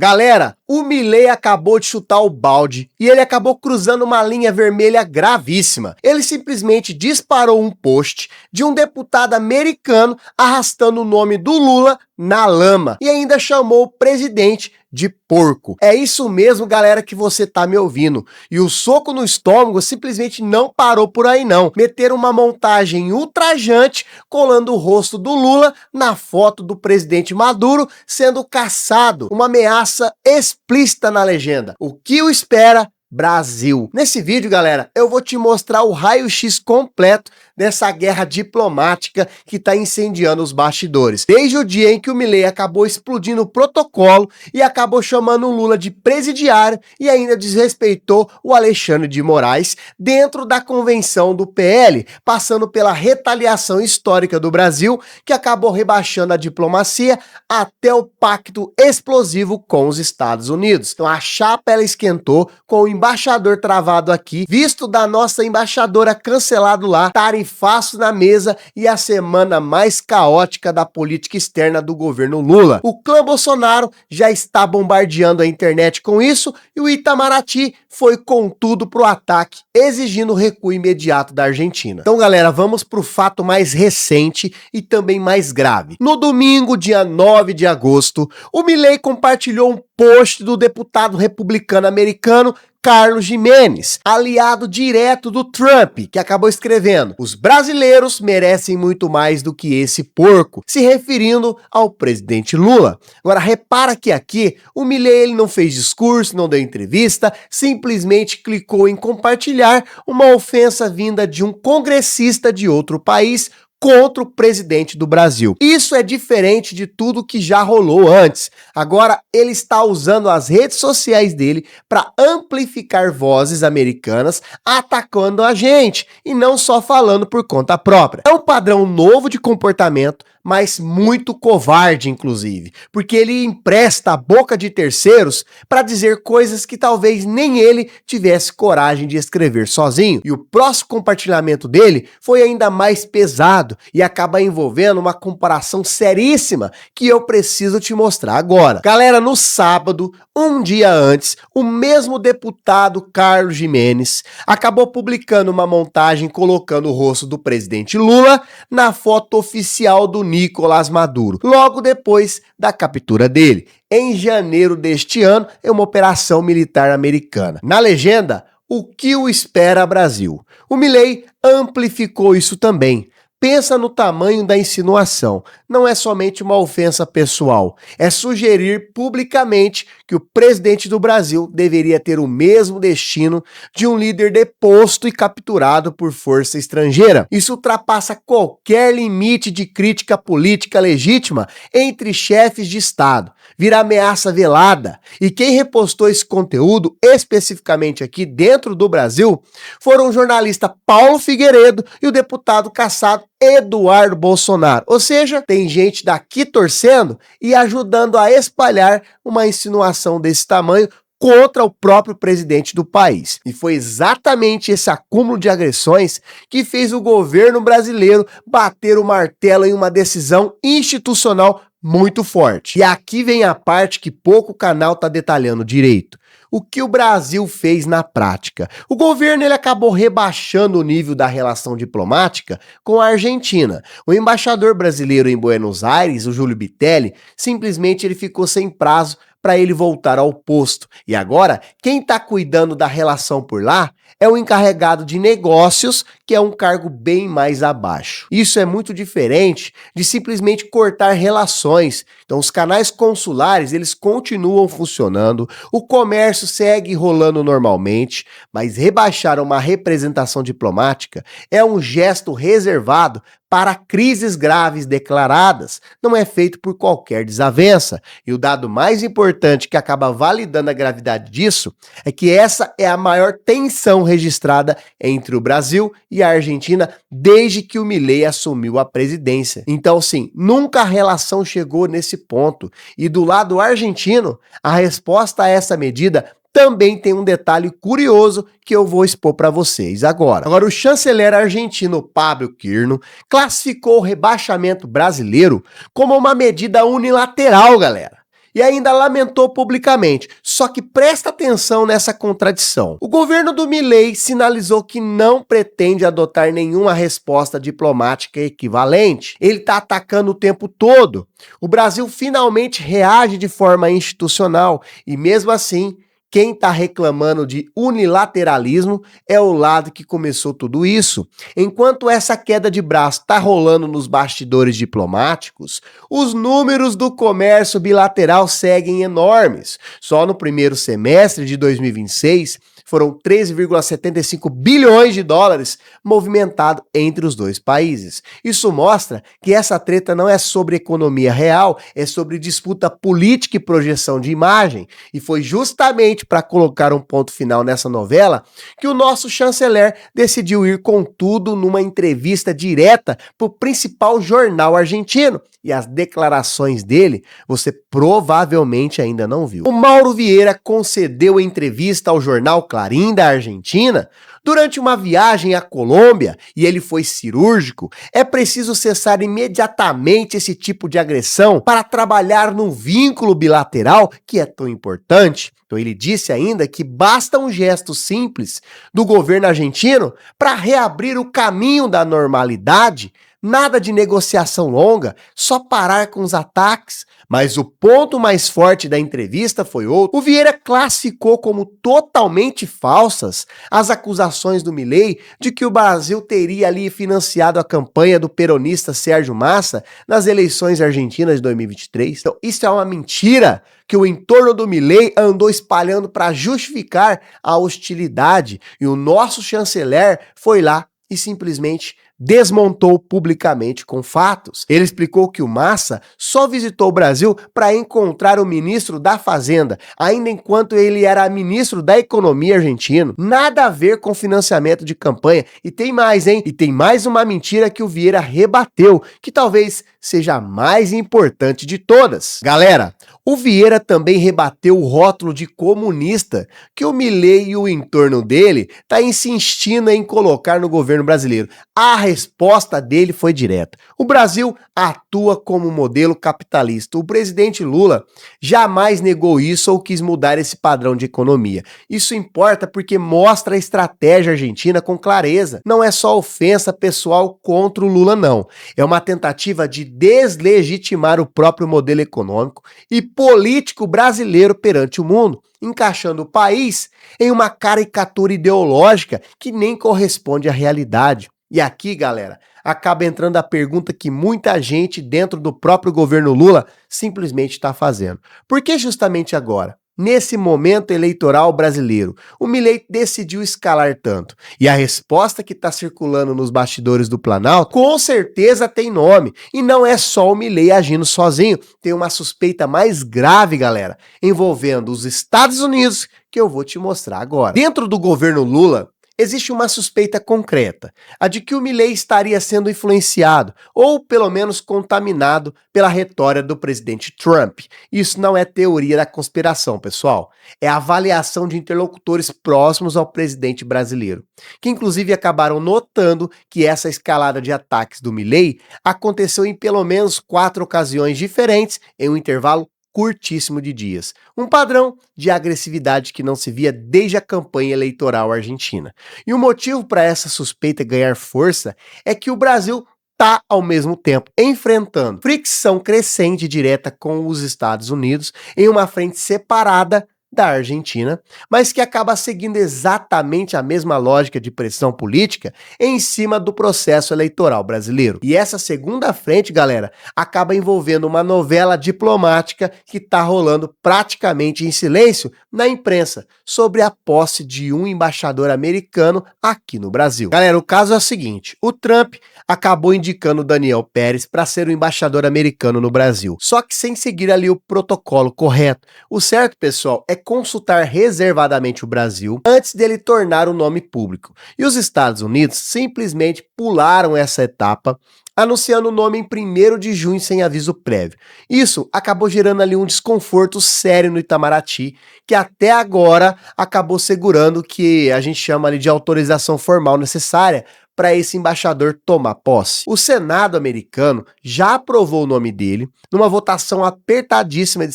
Galera, o Milei acabou de chutar o balde e ele acabou cruzando uma linha vermelha gravíssima. Ele simplesmente disparou um post de um deputado americano arrastando o nome do Lula na lama e ainda chamou o presidente de porco. É isso mesmo, galera, que você tá me ouvindo. E o soco no estômago simplesmente não parou por aí não. Meteram uma montagem ultrajante colando o rosto do Lula na foto do presidente Maduro sendo caçado. Uma ameaça explícita na legenda. O que o espera? Brasil. Nesse vídeo, galera, eu vou te mostrar o raio-x completo dessa guerra diplomática que está incendiando os bastidores. Desde o dia em que o Milei acabou explodindo o protocolo e acabou chamando o Lula de presidiário e ainda desrespeitou o Alexandre de Moraes dentro da convenção do PL, passando pela retaliação histórica do Brasil, que acabou rebaixando a diplomacia até o pacto explosivo com os Estados Unidos. Então a chapa ela esquentou com o embaixador travado aqui, visto da nossa embaixadora cancelado lá, tarifaço na mesa e a semana mais caótica da política externa do governo Lula. O clã Bolsonaro já está bombardeando a internet com isso e o Itamaraty foi com tudo pro ataque, exigindo o recuo imediato da Argentina. Então, galera, vamos pro fato mais recente e também mais grave. No domingo, dia 9 de agosto, o Milei compartilhou um post do deputado republicano americano Carlos Gimenez, aliado direto do Trump, que acabou escrevendo: "Os brasileiros merecem muito mais do que esse porco", se referindo ao presidente Lula. Agora, repara que aqui o Milei ele não fez discurso, não deu entrevista, simplesmente clicou em compartilhar uma ofensa vinda de um congressista de outro país contra o presidente do Brasil. Isso é diferente de tudo que já rolou antes. Agora, ele está usando as redes sociais dele para amplificar vozes americanas atacando a gente e não só falando por conta própria. É um padrão novo de comportamento, mas muito covarde, inclusive, porque ele empresta a boca de terceiros para dizer coisas que talvez nem ele tivesse coragem de escrever sozinho. E o próximo compartilhamento dele foi ainda mais pesado e acaba envolvendo uma comparação seríssima que eu preciso te mostrar agora. Galera, no sábado, um dia antes, o mesmo deputado Carlos Gimenez acabou publicando uma montagem colocando o rosto do presidente Lula na foto oficial do Nicolás Maduro, logo depois da captura dele, em janeiro deste ano, em uma operação militar americana. Na legenda, o que o espera Brasil? O Milei amplificou isso também. Pensa no tamanho da insinuação. Não é somente uma ofensa pessoal, é sugerir publicamente que o presidente do Brasil deveria ter o mesmo destino de um líder deposto e capturado por força estrangeira. Isso ultrapassa qualquer limite de crítica política legítima entre chefes de Estado. Vira ameaça velada. E quem repostou esse conteúdo, especificamente aqui dentro do Brasil, foram o jornalista Paulo Figueiredo e o deputado caçado Eduardo Bolsonaro. Ou seja, tem gente daqui torcendo e ajudando a espalhar uma insinuação desse tamanho contra o próprio presidente do país. E foi exatamente esse acúmulo de agressões que fez o governo brasileiro bater o martelo em uma decisão institucional muito forte. E aqui vem a parte que pouco canal está detalhando direito. O que o Brasil fez na prática? O governo ele acabou rebaixando o nível da relação diplomática com a Argentina. O embaixador brasileiro em Buenos Aires, o Júlio Bitelli, simplesmente ele ficou sem prazo para ele voltar ao posto. E agora, quem está cuidando da relação por lá é o encarregado de negócios, que é um cargo bem mais abaixo. Isso é muito diferente de simplesmente cortar relações. Então, os canais consulares, eles continuam funcionando, o comércio segue rolando normalmente, mas rebaixar uma representação diplomática é um gesto reservado para crises graves declaradas, não é feito por qualquer desavença. E o dado mais importante que acaba validando a gravidade disso é que essa é a maior tensão registrada entre o Brasil e a Argentina desde que o Milei assumiu a presidência. Então, sim, nunca a relação chegou nesse ponto. E do lado argentino, a resposta a essa medida também tem um detalhe curioso que eu vou expor para vocês agora. Agora, o chanceler argentino Pablo Kirno classificou o rebaixamento brasileiro como uma medida unilateral, galera. e ainda lamentou publicamente. Só que presta atenção nessa contradição. O governo do Milei sinalizou que não pretende adotar nenhuma resposta diplomática equivalente. Ele está atacando o tempo todo. O Brasil finalmente reage de forma institucional e mesmo assim, quem está reclamando de unilateralismo é o lado que começou tudo isso. Enquanto essa queda de braço está rolando nos bastidores diplomáticos, os números do comércio bilateral seguem enormes. Só no primeiro semestre de 2026, foram 13,75 bilhões de dólares movimentados entre os dois países. Isso mostra que essa treta não é sobre economia real, é sobre disputa política e projeção de imagem. E foi justamente para colocar um ponto final nessa novela que o nosso chanceler decidiu ir com tudo numa entrevista direta para o principal jornal argentino. E as declarações dele você provavelmente ainda não viu. O Mauro Vieira concedeu entrevista ao jornal Clarín da Argentina durante uma viagem à Colômbia e ele foi cirúrgico. É preciso cessar imediatamente esse tipo de agressão para trabalhar no vínculo bilateral que é tão importante. Então ele disse ainda que basta um gesto simples do governo argentino para reabrir o caminho da normalidade. Nada de negociação longa, só parar com os ataques. Mas o ponto mais forte da entrevista foi outro. O Vieira classificou como totalmente falsas as acusações do Milei de que o Brasil teria ali financiado a campanha do peronista Sérgio Massa nas eleições argentinas de 2023. Então, isso é uma mentira que o entorno do Milei andou espalhando para justificar a hostilidade. E o nosso chanceler foi lá e simplesmente desmontou publicamente com fatos. Ele explicou que o Massa só visitou o Brasil para encontrar o ministro da Fazenda, ainda enquanto ele era ministro da Economia argentino. Nada a ver com financiamento de campanha. E tem mais, hein? E tem mais uma mentira que o Vieira rebateu, que talvez seja a mais importante de todas. Galera, o Vieira também rebateu o rótulo de comunista que o Milei e o entorno dele tá insistindo em colocar no governo brasileiro. A resposta dele foi direta. O Brasil atua como modelo capitalista. O presidente Lula jamais negou isso ou quis mudar esse padrão de economia. Isso importa porque mostra a estratégia argentina com clareza. Não é só ofensa pessoal contra o Lula, não. É uma tentativa de deslegitimar o próprio modelo econômico e político brasileiro perante o mundo, encaixando o país em uma caricatura ideológica que nem corresponde à realidade. E aqui, galera, acaba entrando a pergunta que muita gente dentro do próprio governo Lula simplesmente está fazendo. Por que justamente agora? Nesse momento eleitoral brasileiro, o Milei decidiu escalar tanto. E a resposta que está circulando nos bastidores do Planalto, com certeza tem nome. E não é só o Milei agindo sozinho. Tem uma suspeita mais grave, galera, envolvendo os Estados Unidos, que eu vou te mostrar agora. Dentro do governo Lula, existe uma suspeita concreta, a de que o Milei estaria sendo influenciado, ou pelo menos contaminado, pela retórica do presidente Trump. Isso não é teoria da conspiração, pessoal. É a avaliação de interlocutores próximos ao presidente brasileiro, que inclusive acabaram notando que essa escalada de ataques do Milei aconteceu em pelo menos 4 ocasiões diferentes, em um intervalo curtíssimo de dias. Um padrão de agressividade que não se via desde a campanha eleitoral argentina. E o motivo para essa suspeita ganhar força é que o Brasil está, ao mesmo tempo, enfrentando fricção crescente direta com os Estados Unidos em uma frente separada da Argentina, mas que acaba seguindo exatamente a mesma lógica de pressão política em cima do processo eleitoral brasileiro. E essa segunda frente, galera, acaba envolvendo uma novela diplomática que tá rolando praticamente em silêncio na imprensa sobre a posse de um embaixador americano aqui no Brasil. Galera, o caso é o seguinte, o Trump acabou indicando o Daniel Pérez para ser o embaixador americano no Brasil, só que sem seguir ali o protocolo correto. O certo, pessoal, é consultar reservadamente o Brasil antes dele tornar o nome público. E os Estados Unidos simplesmente pularam essa etapa, anunciando o nome em 1º de junho sem aviso prévio. Isso acabou gerando ali um desconforto sério no Itamaraty, que até agora acabou segurando o que a gente chama ali de autorização formal necessária para esse embaixador tomar posse. O Senado americano já aprovou o nome dele numa votação apertadíssima de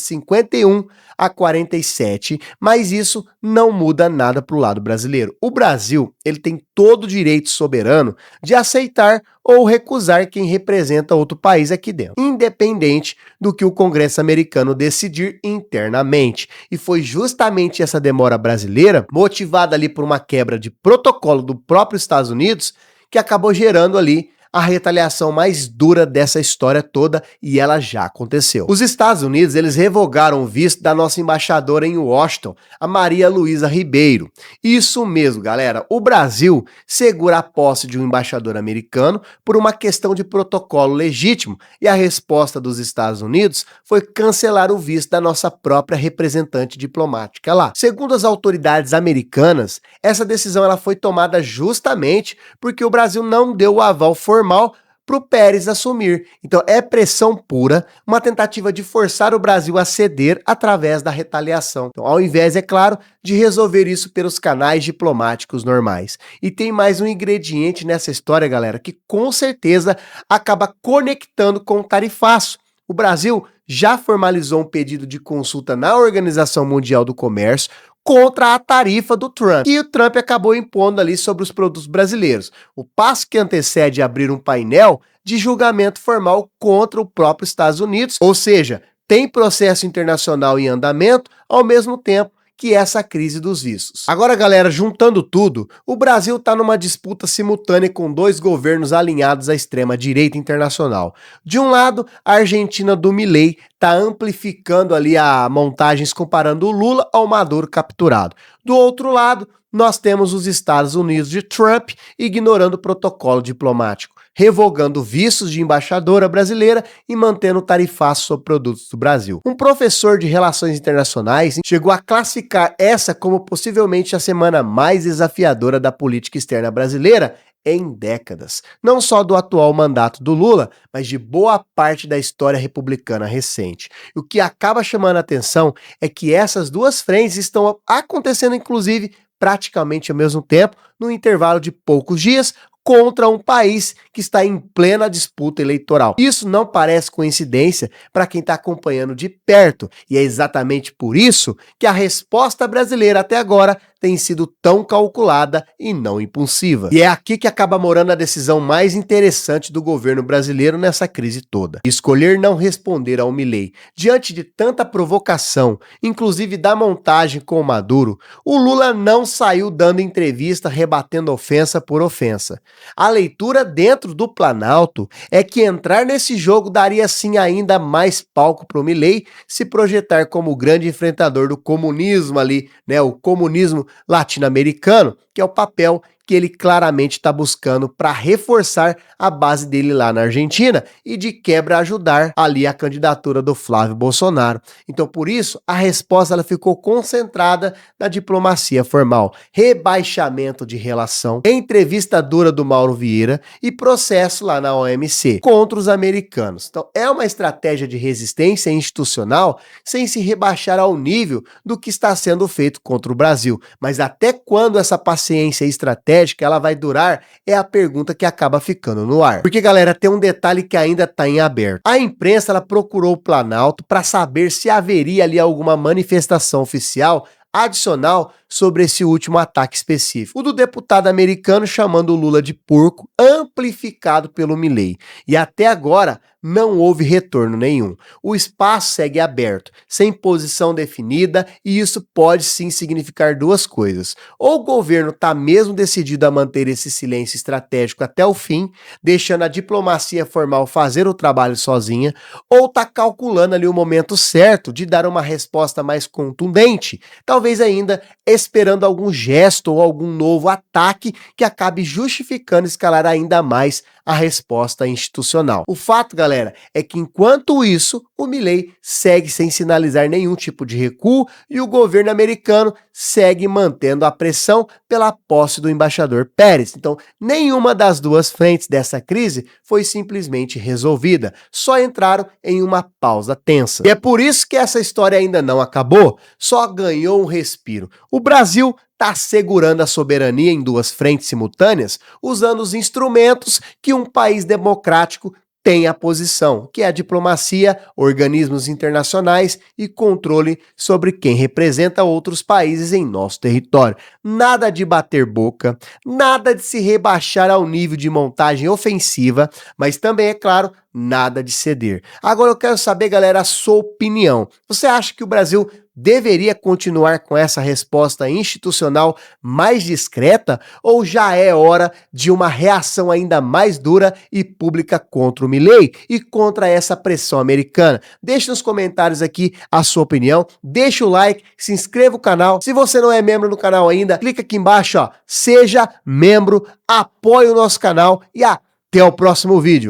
51-47, mas isso não muda nada para o lado brasileiro. O Brasil, ele tem todo o direito soberano de aceitar ou recusar quem representa outro país aqui dentro, independente do que o Congresso americano decidir internamente. E foi justamente essa demora brasileira, motivada ali por uma quebra de protocolo do próprio Estados Unidos, que acabou gerando ali a retaliação mais dura dessa história toda, e ela já aconteceu. Os Estados Unidos, eles revogaram o visto da nossa embaixadora em Washington, a Maria Luísa Ribeiro. Isso mesmo, galera, o Brasil segura a posse de um embaixador americano por uma questão de protocolo legítimo, e a resposta dos Estados Unidos foi cancelar o visto da nossa própria representante diplomática lá. Segundo as autoridades americanas, essa decisão ela foi tomada justamente porque o Brasil não deu o aval formal para o Pérez assumir. Então é pressão pura, uma tentativa de forçar o Brasil a ceder através da retaliação. Então, ao invés, é claro, de resolver isso pelos canais diplomáticos normais. E tem mais um ingrediente nessa história, galera, que com certeza acaba conectando com o tarifaço. O Brasil já formalizou um pedido de consulta na Organização Mundial do Comércio contra a tarifa do Trump, e o Trump acabou impondo ali sobre os produtos brasileiros. O passo que antecede abrir um painel de julgamento formal contra o próprio Estados Unidos, ou seja, tem processo internacional em andamento ao mesmo tempo que essa crise dos vistos. Agora, galera, juntando tudo, o Brasil está numa disputa simultânea com dois governos alinhados à extrema-direita internacional. De um lado, a Argentina do Milei está amplificando ali a montagens comparando o Lula ao Maduro capturado. Do outro lado, nós temos os Estados Unidos de Trump ignorando o protocolo diplomático, revogando vistos de embaixadora brasileira e mantendo tarifaço sobre produtos do Brasil. Um professor de Relações Internacionais chegou a classificar essa como possivelmente a semana mais desafiadora da política externa brasileira em décadas. Não só do atual mandato do Lula, mas de boa parte da história republicana recente. O que acaba chamando a atenção é que essas duas frentes estão acontecendo, inclusive, praticamente ao mesmo tempo, no intervalo de poucos dias, contra um país que está em plena disputa eleitoral. Isso não parece coincidência para quem está acompanhando de perto, e é exatamente por isso que a resposta brasileira até agora tem sido tão calculada e não impulsiva. E é aqui que acaba morando a decisão mais interessante do governo brasileiro nessa crise toda. Escolher não responder ao Milei. Diante de tanta provocação, inclusive da montagem com o Maduro, o Lula não saiu dando entrevista rebatendo ofensa por ofensa. A leitura dentro do Planalto é que entrar nesse jogo daria sim ainda mais palco para o Milei se projetar como o grande enfrentador do comunismo ali, né, o comunismo latino-americano, que é o papel que ele claramente está buscando para reforçar a base dele lá na Argentina e de quebra ajudar ali a candidatura do Flávio Bolsonaro. Então, por isso, a resposta ela ficou concentrada na diplomacia formal, rebaixamento de relação, entrevista dura do Mauro Vieira e processo lá na OMC contra os americanos. Então, é uma estratégia de resistência institucional sem se rebaixar ao nível do que está sendo feito contra o Brasil. Mas até quando essa paciência estratégica ela vai durar é a pergunta que acaba ficando no ar. Porque, galera, tem um detalhe que ainda está em aberto. A imprensa ela procurou o Planalto para saber se haveria ali alguma manifestação oficial adicional sobre esse último ataque específico. O do deputado americano chamando o Lula de porco, amplificado pelo Milei. E até agora não houve retorno nenhum. O espaço segue aberto, sem posição definida, e isso pode sim significar duas coisas. Ou o governo está mesmo decidido a manter esse silêncio estratégico até o fim, deixando a diplomacia formal fazer o trabalho sozinha, ou está calculando ali o momento certo de dar uma resposta mais contundente, talvez ainda esperando algum gesto ou algum novo ataque que acabe justificando escalar ainda mais a resposta institucional. O fato, galera, é que enquanto isso, o Milei segue sem sinalizar nenhum tipo de recuo e o governo americano segue mantendo a pressão pela posse do embaixador Pérez. Então, nenhuma das duas frentes dessa crise foi simplesmente resolvida, só entraram em uma pausa tensa. E é por isso que essa história ainda não acabou, só ganhou um respiro. O Brasil está segurando a soberania em duas frentes simultâneas, usando os instrumentos que um país democrático tem a posição, que é a diplomacia, organismos internacionais e controle sobre quem representa outros países em nosso território. Nada de bater boca, nada de se rebaixar ao nível de montagem ofensiva, mas também, é claro, nada de ceder. Agora eu quero saber, galera, a sua opinião. Você acha que o Brasil deveria continuar com essa resposta institucional mais discreta ou já é hora de uma reação ainda mais dura e pública contra o Milei e contra essa pressão americana? Deixe nos comentários aqui a sua opinião, deixa o like, se inscreva no canal. Se você não é membro do canal ainda, clica aqui embaixo, ó, seja membro, apoie o nosso canal e até o próximo vídeo.